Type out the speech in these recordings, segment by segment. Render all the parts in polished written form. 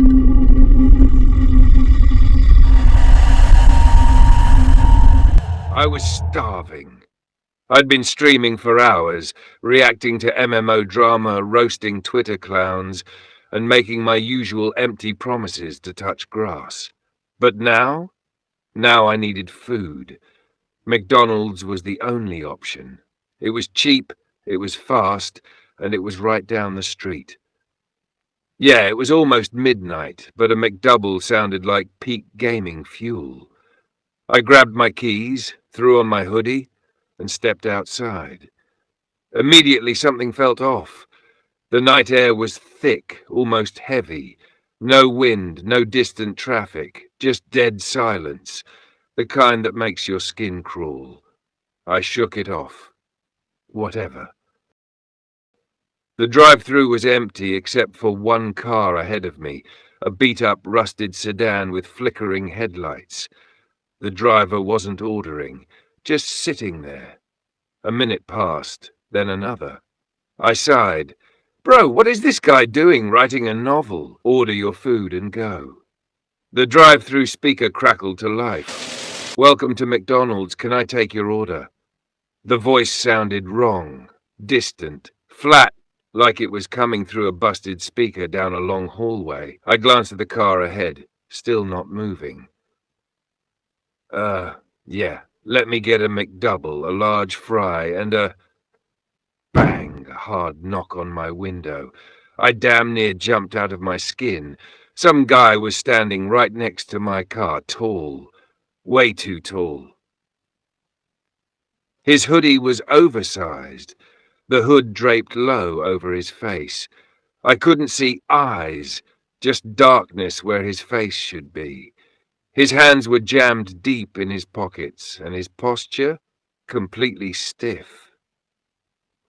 I was starving. I'd been streaming for hours, reacting to MMO drama, roasting Twitter clowns, and making my usual empty promises to touch grass. But now I needed food. McDonald's was the only option. It was cheap, it was fast, and it was right down the street. Yeah, it was almost midnight, but a McDouble sounded like peak gaming fuel. I grabbed my keys, threw on my hoodie, and stepped outside. Immediately something felt off. The night air was thick, almost heavy. No wind, no distant traffic, just dead silence, the kind that makes your skin crawl. I shook it off. Whatever. The drive-thru was empty except for one car ahead of me, a beat-up, rusted sedan with flickering headlights. The driver wasn't ordering, just sitting there. A minute passed, then another. I sighed. Bro, what is this guy doing writing a novel? Order your food and go. The drive-thru speaker crackled to life. Welcome to McDonald's, can I take your order? The voice sounded wrong, distant, flat, like it was coming through a busted speaker down a long hallway. I glanced at the car ahead, still not moving. Yeah, let me get a McDouble, a large fry, and a... Bang, a hard knock on my window. I damn near jumped out of my skin. Some guy was standing right next to my car, tall, way too tall. His hoodie was oversized, the hood draped low over his face. I couldn't see eyes, just darkness where his face should be. His hands were jammed deep in his pockets, and his posture completely stiff.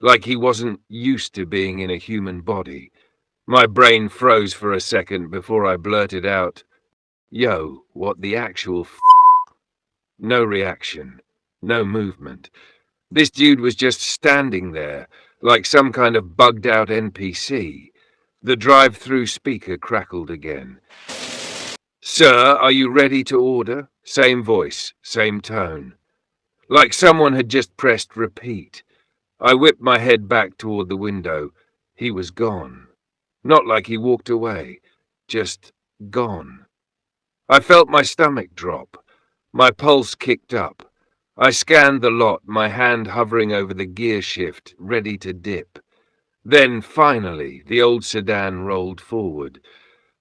Like he wasn't used to being in a human body. My brain froze for a second before I blurted out, Yo, what the actual f***? No reaction, no movement. This dude was just standing there, like some kind of bugged-out NPC. The drive-thru speaker crackled again. Sir, are you ready to order? Same voice, same tone. Like someone had just pressed repeat. I whipped my head back toward the window. He was gone. Not like he walked away, just gone. I felt my stomach drop. My pulse kicked up. I scanned the lot, my hand hovering over the gear shift, ready to dip. Then, finally, the old sedan rolled forward.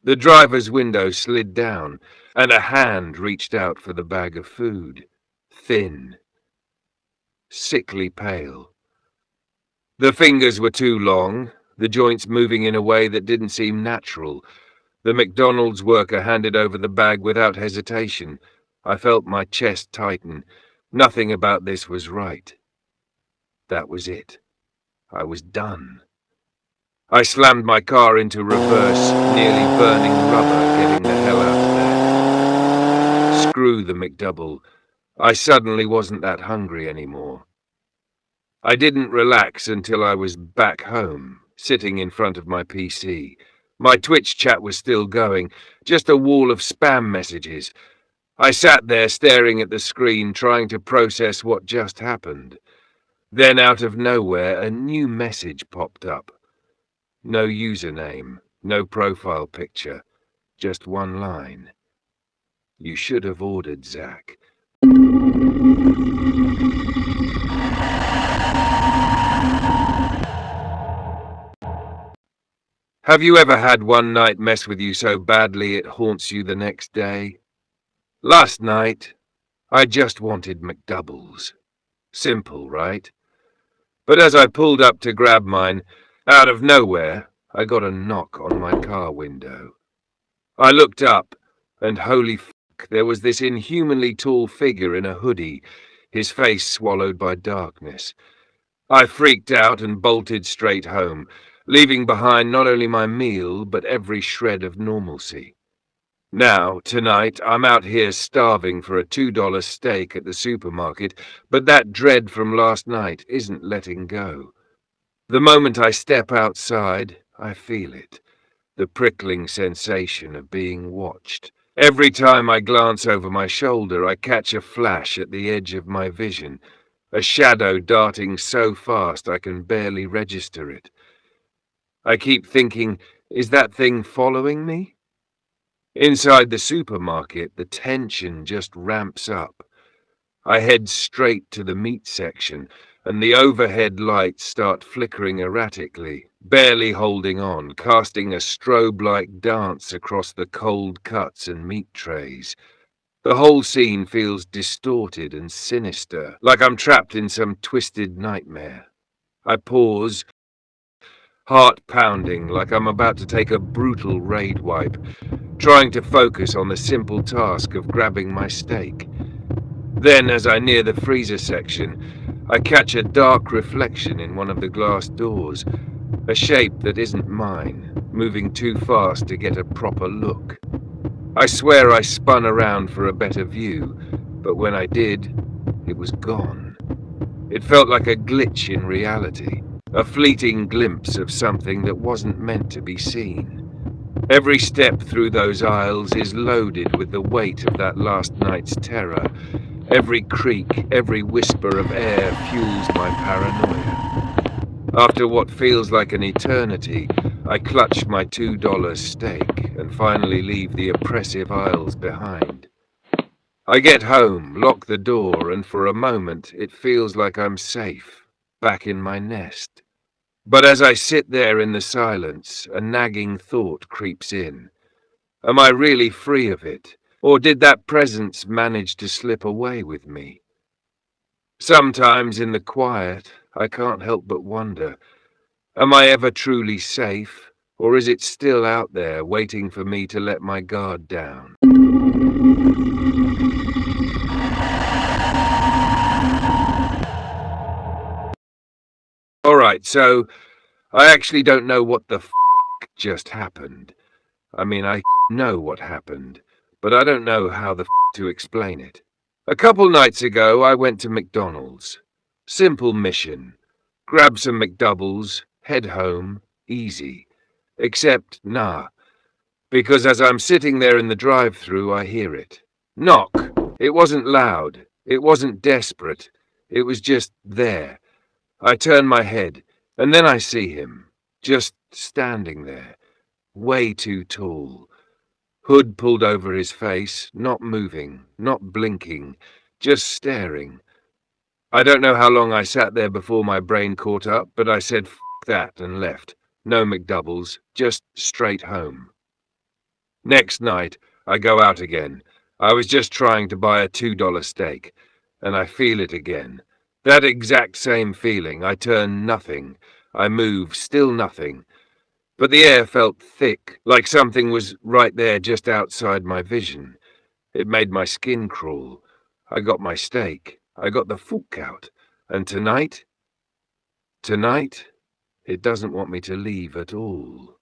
The driver's window slid down, and a hand reached out for the bag of food. Thin. Sickly pale. The fingers were too long, the joints moving in a way that didn't seem natural. The McDonald's worker handed over the bag without hesitation. I felt my chest tighten. Nothing about this was right. That was it. I was done. I slammed my car into reverse, nearly burning rubber, getting the hell out of there. Screw the McDouble. I suddenly wasn't that hungry anymore. I didn't relax until I was back home, sitting in front of my PC. My Twitch chat was still going, just a wall of spam messages. I sat there staring at the screen, trying to process what just happened. Then, out of nowhere, a new message popped up. No username, no profile picture, just one line. You should have ordered, Zach. Have you ever had one night mess with you so badly it haunts you the next day? Last night, I just wanted McDoubles. Simple, right? But as I pulled up to grab mine, out of nowhere, I got a knock on my car window. I looked up, and holy fuck, there was this inhumanly tall figure in a hoodie, his face swallowed by darkness. I freaked out and bolted straight home, leaving behind not only my meal, but every shred of normalcy. Now, tonight, I'm out here starving for a $2 steak at the supermarket, but that dread from last night isn't letting go. The moment I step outside, I feel it. the prickling sensation of being watched. Every time I glance over my shoulder, I catch a flash at the edge of my vision, a shadow darting so fast I can barely register it. I keep thinking, is that thing following me? Inside the supermarket, the tension just ramps up. I head straight to the meat section, and the overhead lights start flickering erratically, barely holding on, casting a strobe-like dance across the cold cuts and meat trays. The whole scene feels distorted and sinister, like I'm trapped in some twisted nightmare. I pause, heart pounding like I'm about to take a brutal raid wipe, trying to focus on the simple task of grabbing my steak. Then, as I near the freezer section, I catch a dark reflection in one of the glass doors, a shape that isn't mine, moving too fast to get a proper look. I swear I spun around for a better view, but when I did, it was gone. It felt like a glitch in reality, a fleeting glimpse of something that wasn't meant to be seen. Every step through those aisles is loaded with the weight of that last night's terror. Every creak, every whisper of air fuels my paranoia. After what feels like an eternity, I clutch my $2 steak and finally leave the oppressive aisles behind. I get home, lock the door, and for a moment it feels like I'm safe, back in my nest. But as I sit there in the silence, a nagging thought creeps in. Am I really free of it? Or did that presence manage to slip away with me? Sometimes in the quiet, I can't help but wonder, am I ever truly safe? Or is it still out there waiting for me to let my guard down? Alright, so I actually don't know what the just happened. I mean, I know what happened, but I don't know how the to explain it. A couple nights ago, I went to McDonald's. Simple mission. Grab some McDoubles, head home, easy. Except, nah, because as I'm sitting there in the drive-thru, I hear it. Knock. It wasn't loud. It wasn't desperate. It was just there. I turn my head, and then I see him, just standing there, way too tall. Hood pulled over his face, not moving, not blinking, just staring. I don't know how long I sat there before my brain caught up, but I said F that and left. No McDoubles, just straight home. Next night, I go out again. I was just trying to buy a $2 steak, and I feel it again. That exact same feeling. I turn nothing. I move, still nothing. But the air felt thick, like something was right there just outside my vision. It made my skin crawl. I got my steak. I got the fook out. And tonight, it doesn't want me to leave at all.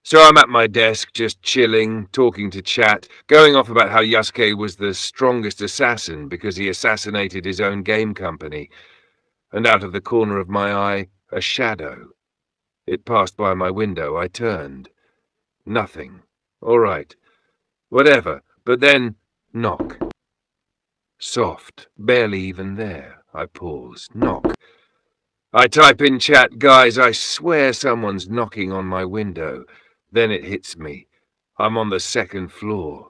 So I'm at my desk, just chilling, talking to chat, going off about how Yasuke was the strongest assassin because he assassinated his own game company. And out of the corner of my eye, a shadow. It passed by my window. I turned. Nothing. All right. Whatever. But then, knock. Soft. Barely even there. I pause. Knock. I type in chat, guys, I swear someone's knocking on my window. Then it hits me. I'm on the second floor.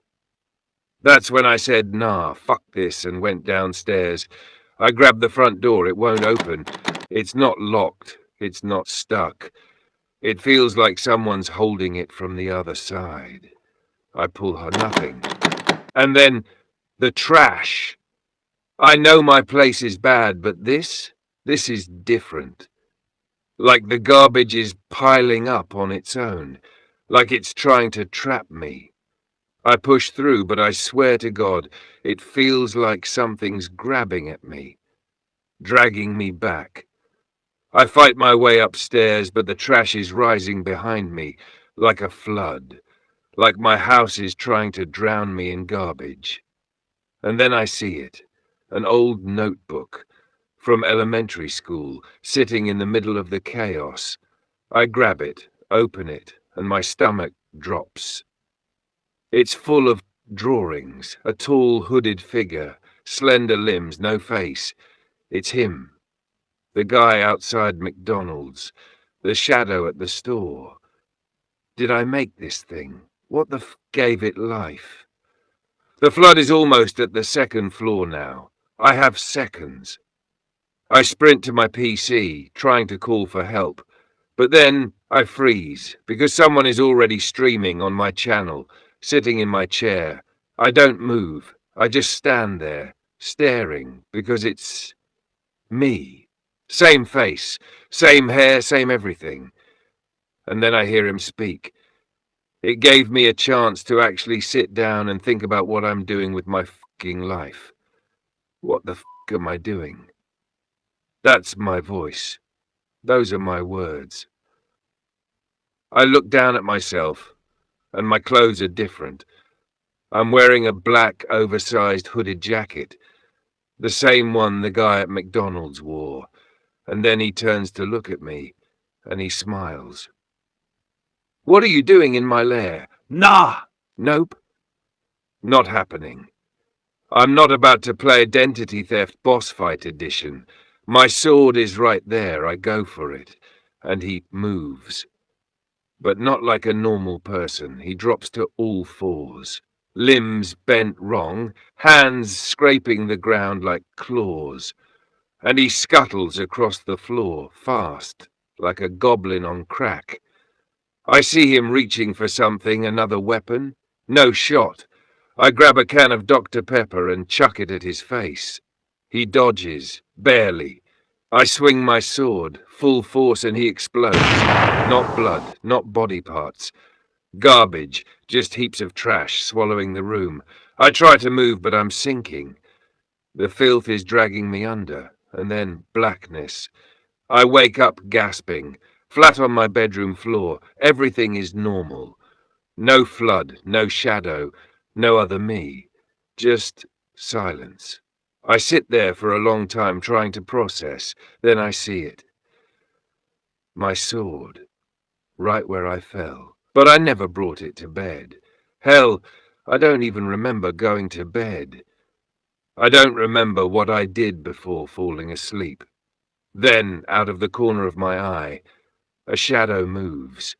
That's when I said, nah, fuck this, and went downstairs. I grabbed the front door. It won't open. It's not locked. It's not stuck. It feels like someone's holding it from the other side. I pull her nothing. And then, the trash. I know my place is bad, but this is different. Like the garbage is piling up on its own. Like it's trying to trap me. I push through, but I swear to God, it feels like something's grabbing at me, dragging me back. I fight my way upstairs, but the trash is rising behind me, like a flood, like my house is trying to drown me in garbage. And then I see it, an old notebook from elementary school, sitting in the middle of the chaos. I grab it, open it, and my stomach drops. It's full of drawings, a tall hooded figure, slender limbs, no face. It's him, the guy outside McDonald's, the shadow at the store. Did I make this thing? What the f gave it life? The flood is almost at the second floor now. I have seconds. I sprint to my PC, trying to call for help. But then I freeze, because someone is already streaming on my channel, sitting in my chair. I don't move. I just stand there, staring, because it's me. Same face, same hair, same everything. And then I hear him speak. It gave me a chance to actually sit down and think about what I'm doing with my fucking life. What the fuck am I doing? That's my voice. Those are my words. I look down at myself, and my clothes are different. I'm wearing a black, oversized hooded jacket, the same one the guy at McDonald's wore, and then he turns to look at me, and he smiles. What are you doing in my lair? Nah! Nope. Not happening. I'm not about to play Identity Theft Boss Fight Edition. My sword is right there, I go for it, and he moves. But not like a normal person. He drops to all fours. Limbs bent wrong, hands scraping the ground like claws. And he scuttles across the floor, fast, like a goblin on crack. I see him reaching for something, another weapon. No shot. I grab a can of Dr. Pepper and chuck it at his face. He dodges, barely. I swing my sword, full force, and he explodes. Not blood, not body parts. Garbage, just heaps of trash swallowing the room. I try to move, but I'm sinking. The filth is dragging me under, and then blackness. I wake up gasping, flat on my bedroom floor. Everything is normal. No flood, no shadow, no other me. Just silence. I sit there for a long time trying to process. Then I see it. My sword, right where I fell. But I never brought it to bed. Hell, I don't even remember going to bed. I don't remember what I did before falling asleep. Then, out of the corner of my eye, a shadow moves.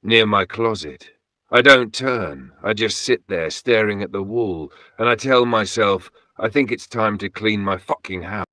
Near my closet. I don't turn. I just sit there staring at the wall, and I tell myself, I think it's time to clean my fucking house.